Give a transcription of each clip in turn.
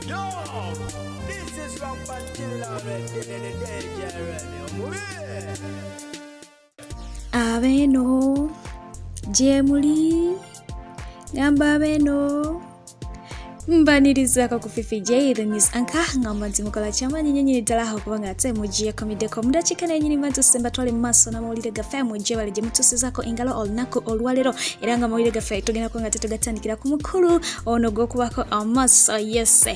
Yo, this is from Mukyala in the danger already. Abeno, Jemuli, Nambabeno. Mbaniriza kakufifi J the news anka ngamba ntimukola chamanyi nyenye dalaho kubanga ate mugiye komideko mudachika na nyini mantu semba twale maso na mawulire gafa mujye baleje mutusi zako ingalo olnako olwalero era nga mawulire gafa tugenda ko ngate tugatandikira ku mukuru ono gokubako amaso yes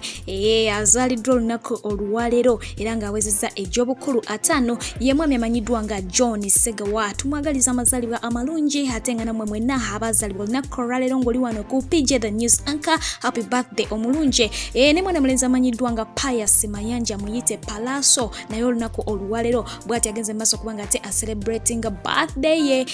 azalidwa olnako olwalero era nga awezeza ejobukulu atano ye mwami amanyidwa nga John Segawa tumwagaliza amazalibwa amalungi hatenga na mwemwe na abazalibwa olnako olwalero ngoli wano ku PJ the news anka happy birthday omulunje ne mwana mulenzi amanyidwa nga Pius Mayanja muyite Palaso naye olunaku oluwalero bwati agenze maso kubanga ate a celebrating a birthday ye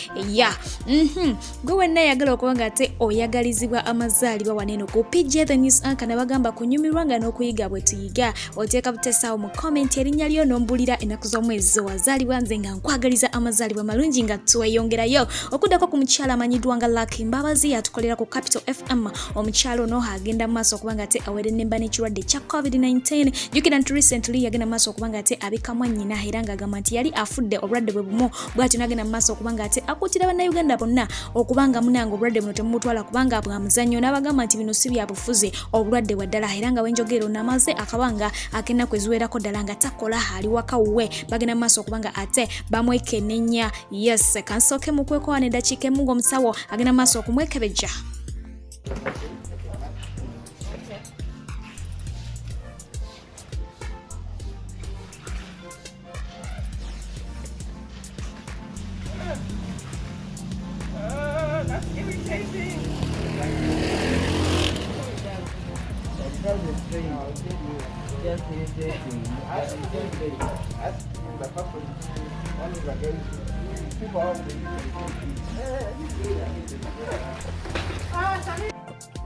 gwe wenna yagala okubanga ate oyagalizibwa amazaalibwa waneno ku PJ the news anka nabagamba kunyumirwa nga n'okuyiga bwe tuyiga oteeka buteesaawo mu comment erinnya lyo nombulira ennaku z'omwezi wazaalibwa nze nga nkwagaliza amazaalibwa malungi nga tweyongerayo okuddako ku mukyala amanyidwa nga Lucky Mbabazi atukolera ku Capital FM omukyala ono agenda maso kubanga ate awere nemba n'ekirwadde kya COVID-19 jukira nti recently yagenda maso kubanga ate abikamwa nnyina era nga agamba nti yali afudde obulwadde bwe bumu bw'ati nagenda maso kubanga ate akutira bannayuganda bonna okubanga munanga obulwadde buno temumutwala kubanga bwa muzannyo n'abagamba nti bino si bya bufuzi obulwadde bwa ddala era nga wenjogero namaze akabanga akenda kweziwerako ddala nga takola ali waka wuwe bagenda maso kubanga ate bamwekenenya yes kansooke mukwekowa n'eddakiika emu ng'omusawo agenda maso okumwekebejja.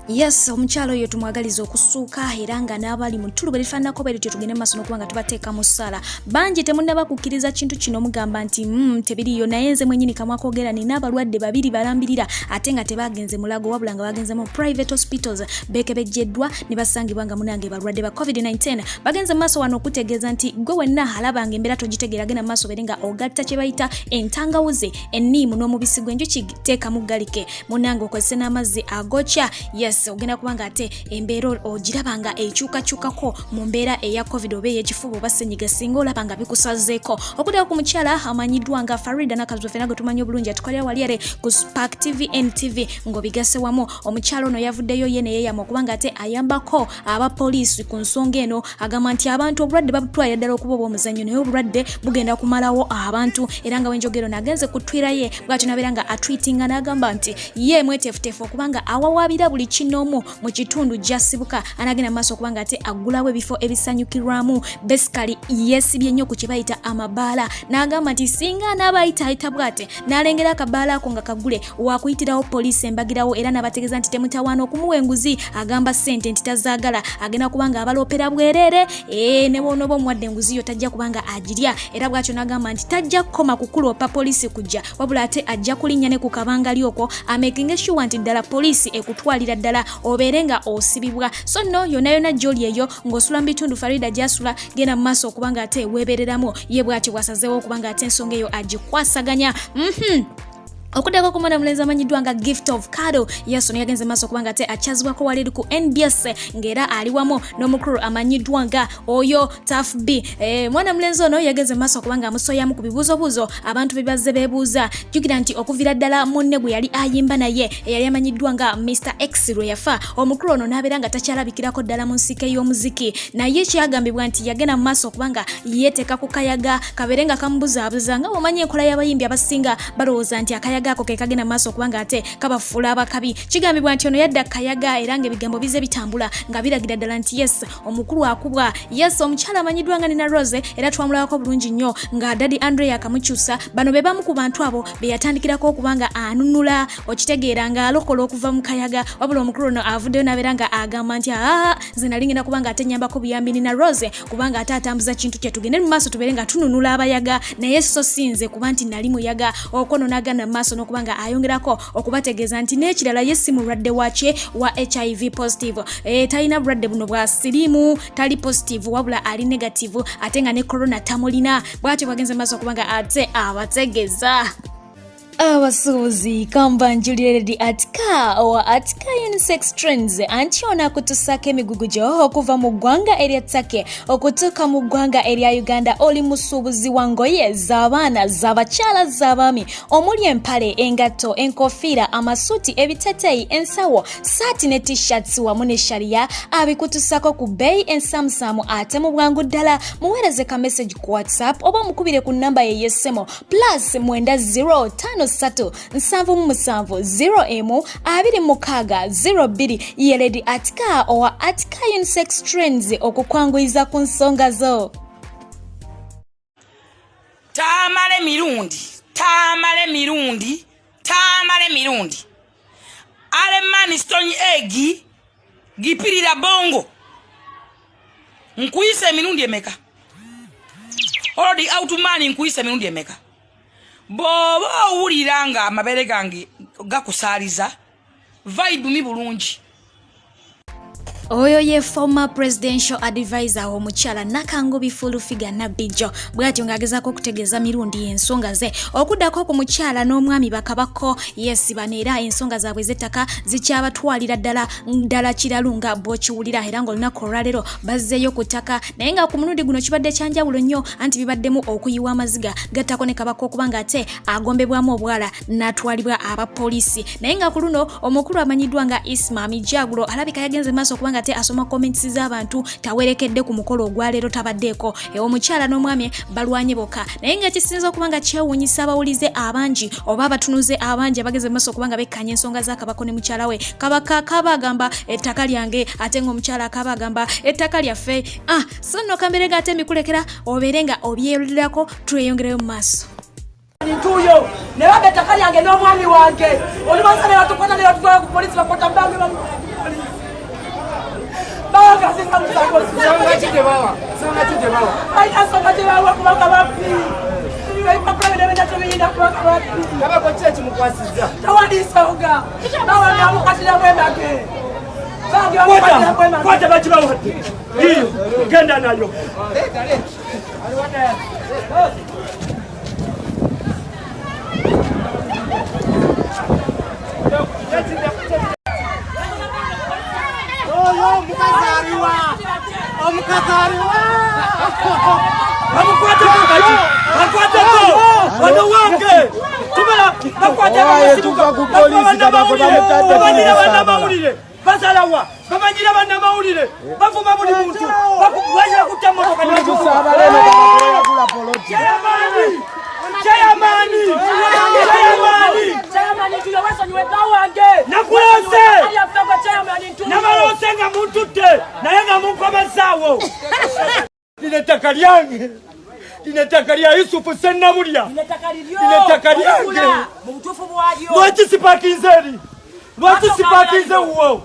Yes, omukyalo oyo tumwagaliza okusuuka era nga n'abali mu ttulu bwe lifaananako bwe lityo tugende maaso n'okubanga tubateeka mu ssala bangi temunnaba kukkiriza kintu kino mugamba nti tebiriyo naye nze mwennyini kamwa koogera nina abalwadde babiri balambirira ate nga tebagenze mulago wabula nga bagenze mu private hospitals beekebejjeddwa ne basangibwa nga munange balwadde ba COVID-19 bagenze maaso wano okutegeeza nti gwe wenna alabanga embeera togitegeera genda maaso bere nga ogatta kye bayita entangawuze enniimu n'omubisi gw'enjuki teeka mu galike munange okozese n'amazzi agokya yes ogenda kubanga ate embeera ogirabanga ekyukakyukako mu mbeera eya COVID oba ey'ekifuba oba ssenyiga singa olabanga bikusazeeko okuddako ku mukyala amanyidwa nga Farida Nakazibwe fena gwe tumanyi obulungi atukolera wali ere ku Spark TV NTV ng'obigase wamu omukyala ono yavuddeyo ye ne yeeyama okubanga ate ayambako abapoliisi ku nsonga eno agamba nti abantu obulwadde babutwalira ddala okuba obw'omuzannyo naye obulwadde bugenda kumalawo abantu era nga wenjogero nagenze kutwira ye bw'atyo nabeera nga atwitinga n'agamba nti ye mweteefuteefu okubanga awawaabira buli kinomu mu kitundu jasibuka anagenda maaso okubanga ate agulawo ebifo ebisanyukirwamu basically yesibye nnyo ku kye bayita amabaala n'agamba nti singa n'abayita bwate n'alengera akabaala ako nga kagule wakuyitirawo poliisi embagirawo era n'abategeeza nti temutawaana okumuwa enguzi agamba ssente nti tazaagala agenda kubanga abaloopera bwereere ne bw'onooba omuwadde enguzi yo tajja kubanga agirya era bw'atyo n'agamba nti tajja kukoma kukuloopa poliisi kujja wabula ate ajja kulinnya ne ku kabangali okwo amaking sure nti ddala poliisi ekutwalira ddala obeere nga osibibwa so no yonna gy'oli eyo ng'osula mu bitundu Farida gy'asula genda mu maaso okubanga ate weebereramu ye bw'atyo bwasazeewo okubanga ate ensonga eyo agikwasaganya okuddako ku mwana mulenzi amanyiddwa nga Gift of Kado yesu yagenze maaso okubanga ate akyazibwako wali ku NBS ng'era ali wamu n'omukulu amanyiddwa nga oyo Tough B mwana mulenzi ono yagenze maaso okubanga amusoyamu ku bibuuzobuuzo abantu be bazze beebuuza jjukira nti okuviira ddala munne gwe yali ayimba naye eyali amanyiddwa nga Mr X lwe yafa omukulu ono n'abeera nga takyalabikirako ddala mu nsiike y'omuziki naye kyagambibwa nti yagenda mu maaso okubanga yeeteeka ku kayaga kabeere nga kamubuzaabuza nga bw'omanyi enkola y'abayimbi abasinga balowooza nti akayaga ako ke kagenda maaso okubanga ate kabafuula abakabi kigambibwa nti ono yadda kayaga era nga ebigambo bize bitambula nga biragira ddala nti yes omukulu akubwa yes omukyala amanyiddwa nga Nina Rose era twamulabako bulungi nnyo nga Daddy Andre yakamukyusa bano be bamu ku bantu abo be yatandikirako okubanga anunula okitegeera nga alokola okuva mu kayaga wabula omukulu ono avuddeyo n'abeera nga agamba nti nze nali ngenda kubanga ate nyambako buyambi Nina Rose kubanga ate atambuza kintu kye tugende mu maaso tubeere nga tununula abayaga naye so sinze kuba nti nali muyaga okono n'agenda mu maaso maaso n'okubanga ayongerako okubategeeza nti n'ekirala ye si mulwadde wache wa HIV positive. Talina bulwadde buno bwa sirimu, tali positive wabula ali negative ate nga ne corona tamulina. Bw'atyo bwagenze maaso okubanga ate abategeeza. Abasuuzi kambanjuliredi atika owa atika unisex trends anti ona kutusaka emigugu gyo okuva mu ggwanga erya Take okutuuka mu ggwanga erya Uganda oli musuubuzi wa ngoye z'abaana z'abakyala z'abaami omuli empale engatto enkofiira amasuuti ebiteteeyi ensawo saati ne t-shirts wamu ne sharia abikutusako ku bbeeyi ensamusamu ate mu bwangu ddala muweereze ka message ku WhatsApp oba mukubire ku nnamba ye y'essimu +90 770M20602 yeledi atika owa atika unisex trends okukwanguyiza ku nsonga zo. Tamale mirundi ale mani stone eggi gipirira bongo nkuise mirundi emeka already out mani nkuise mirundi emeka boba owuliranga amabere gange gakusaaliza vibe mi bulungi. Oyo ye former presidential advisor wa Mukyala Nakangobbi full figure Nabijjo bwatyo ngagezako okutegeeza mirundi ensonga ze okuddako ku Mukyala n'omwami Bakabako yes banera ensonga zaabwe z'ettaka zikyabatwalira ddala kiralunga bokiwulira era ng'olunaku olwaleero bazzeeyo ku ttaka naye nga ku mulundi guno kibadde kyanjawulo nnyo anti bibaddemu okuyiwa amaziga gattako ne Kabako okubanga ate agombebwamu obwala n'atwalibwa abapoliisi naye nga ku luno omukulu amanyiddwa nga Ismami Jagulo alabika yagenze maaso okubanga ate asoma comments z'abantu tawerekedde ku mukolo ogwaleero tabaddeeko Omukyala n'omwami balwanye bokka naye nga kisinza okubanga kyewuunyisa abawulize abangi oba abatunuze abangi abageze maaso okubanga bekkanya ensonga za Kabako ne mukyala we. Kabaka kabagamba ettaka lyange ate ng'omukyala kabagamba ettaka lyaffe so nno kamberega ate mikulekera obeere nga obyerulirako tweyongereyo mu maaso. Ntuyo ne babe ettaka lyange n'omwami wange oli basale batukwata ne batutwala ku poliisi bakwata mbange Baga sisa msako sanga chide bawa ai asanga chide bawa kubanga bapi iwe papa bene bene tabiyina kubanga bapi Kabako chechi mukwasiza tawadi songa bawa na mukatira mwenda ke kwata bachi bawa hiyo genda nayo dale aliwana Omukazariwa bamukwata wano wange tumala bakwata basibuka ku polisi bamanyira bannamawulire basalawa bamanyira bannamawulire bavuma buli muntu bakubwajira kutta motoka Chayamani tuyawesanyiwe bawange nakulose namalose nga muntutte naye nga munkomesaawo lino ettaka lyange lino ettaka lya Yusufu Sennamulya lino ettaka lyange lwaki sipakinze eri lwaki sipakinze wuwo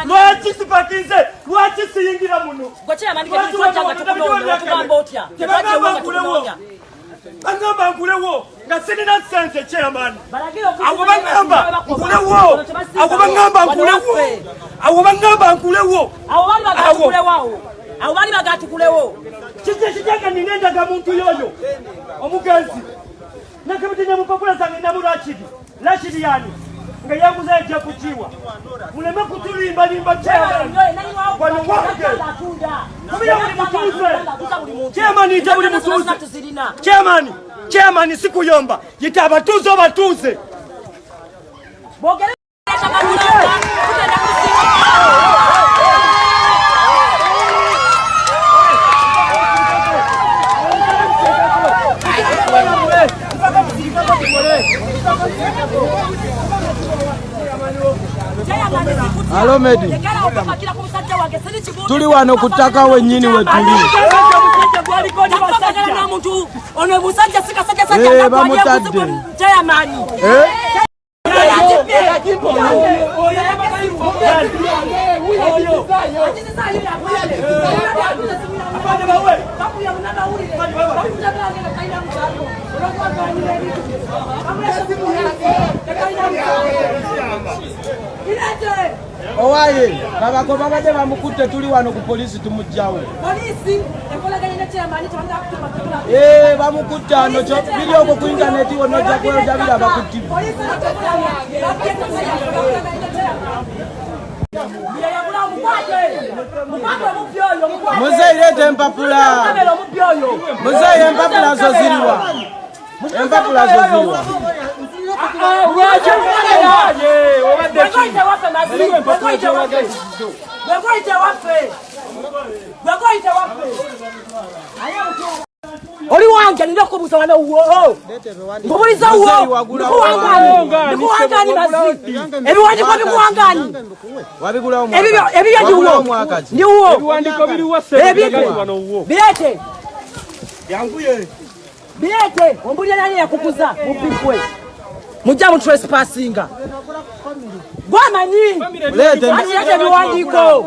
lwaki sipakinze lwaki siyingira muno bangamba nkulewo nga sirina ssente chairman abo bangamba nkulewo abo bangamba nkulewo abo bangamba nkulewo abo bali bagatukulewo kijeka ninendaga muntu yoyo omugenzi nakabitinya mupapula zange namu Rashidi yani nga yanguze ejja kukiwa muleme kutulimbalimba chairman wano wange kubiya buli mutuuze chairman ita buli mutuuze chairman sikuyomba yita abatuuze obatuuze Halo Medi. Tuli wano kutaka wenyini wetuli. Bamutadde. Owaye, Kabako babadde bamukutte tuli wano ku poliisi tumujjawo. Poliisi ekolaganye ne chairman tewanga kutuba. Bamukutte ano kyo biri okwo ku internet wonna ojja kwejabira abakuttibwa. Poliisi Muzeyi leeta empapula. Muzeyi empapula zo ziriwa. Empapula zo ziriwa. Oli wange ndio kubuza wana uwo. Mbuliza uwo. Nikuwangani basi. Ebiwandiko bikuwangani. Wabigula omu. Ebibyo ndi uwo. Ndi uwo. Ebiwandiko biri wase wano uwo. Bilete. Yanguye. Bilete. Ombulya nani yakukuza mupikwe. Mujja mu trespassinga. Gwamanyi. Lete. Ati ebiwandiko.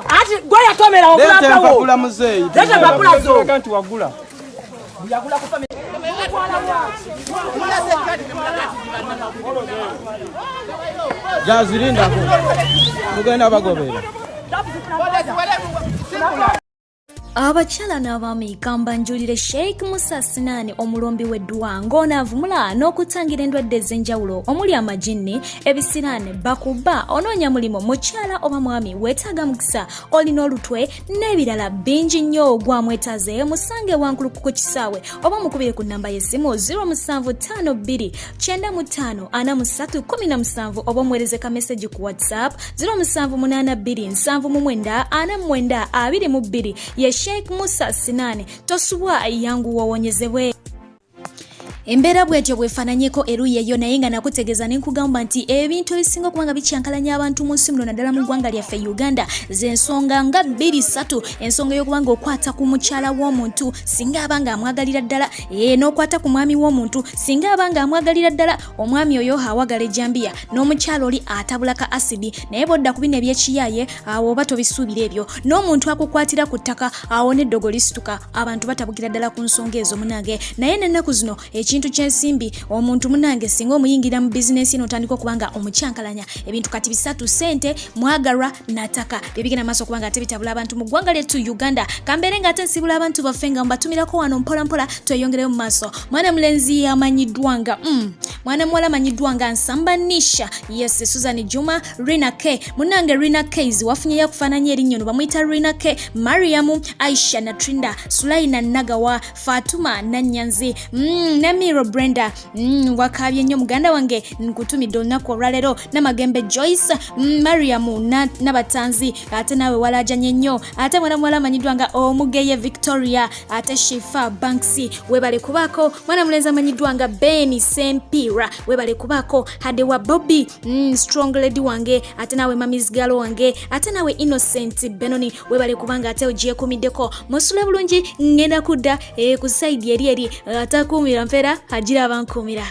Ati gwe yatomera Lete okulapawo. empapula muzeyi. Lete empapula zo. Kanti wagula. Yagula ku family. Jazirinda ko. Mugenda bagobera. Abakyala n'abaami kambanjulire Sheikh Musa Sinani omulombi w'eddwa ng'onaavumula n'okutangira endwadde ez'enjawulo omuli amajinni, ebisiraane, bakuba, onoonya mulimu, mukyala oba mwami weetaaga mukisa, olina olutwe n'ebirala bingi nnyo gwamwetaaze musange wankulu ku kisaawe oba mukubire ku nnamba y'essimu 0752 95 43 17 oba omuweereze ka message ku WhatsApp 0782 79 49 22 ye Sheikh Musa Sinani tosubwa yangu wawonyezebwe. Embeera bwetyo bwefaananyeko eruyi eyo naye nga nakutegeeza ne nkugamba nti ebintu ebisinga okubanga bikyankalanya abantu mu nsi muno naddala mu ggwanga lyaffe Uganda z'ensonga nga 2-3. Ensonga y'okubanga okwata ku mukyala w'omuntu singa abanga amwagalira ddala, n'okwata ku mwami w'omuntu singa abanga amwagalira ddala, omwami oyo awagala ejjambiya n'omukyala oli atabula ka asidi naye bodda ku bino ebyekiyaaye awo oba tobisuubira ebyo n'omuntu akukwatira ku ttaka awo n'eddogo lisituka. Abantu batabukira ddala ku nsonga ezo munange, naye n'ennaku zino ekintu ky'ensimbi omuntu munange singa omuyingira mu bizinesi eno otandika okubanga omukyankalanya ebintu kati bisatu sente mwagalwa nataka bibigenda maaso okubanga ate bitabula abantu mu ggwanga lyettu Uganda. Kambeere nga ate nsibula abantu baffe nga mbatumirako wano mpola mpola tweyongereyo mu maaso. Mwana mulenzi amanyiddwanga mwana muwala amanyiddwanga Nsamba Nisha, yes, Susan Juma, Rina K. Munange Rina K's wafunye yakufaananya erinnya bamuyita Rina K, Mariamu, Aisha Natrinda, Sulaina Nagawa, Fatuma Nanyanzi, Namiro Brenda, Bakabye nnyo muganda wange nkutumidde olunaku olwaleero, Namagembe Joyce, Mariamu Nabatanzi, ate naawe walajanye nnyo, ate mwana muwala amanyiddwanga Omugeye Victoria, ate Shifa Banksy, webale kubaako mwana mulenzi amanyiddwanga Beni Sempira, webale kubaako Hadewa Bobby, Strong Lady wange, ate naawe Mami's Girl wange, ate naawe Innocent Benoni, webale kubanga ate ogyekumiddeko. Musule bulungi ngenda kudda ku side eri atakuumira mpeera agira abankuumira.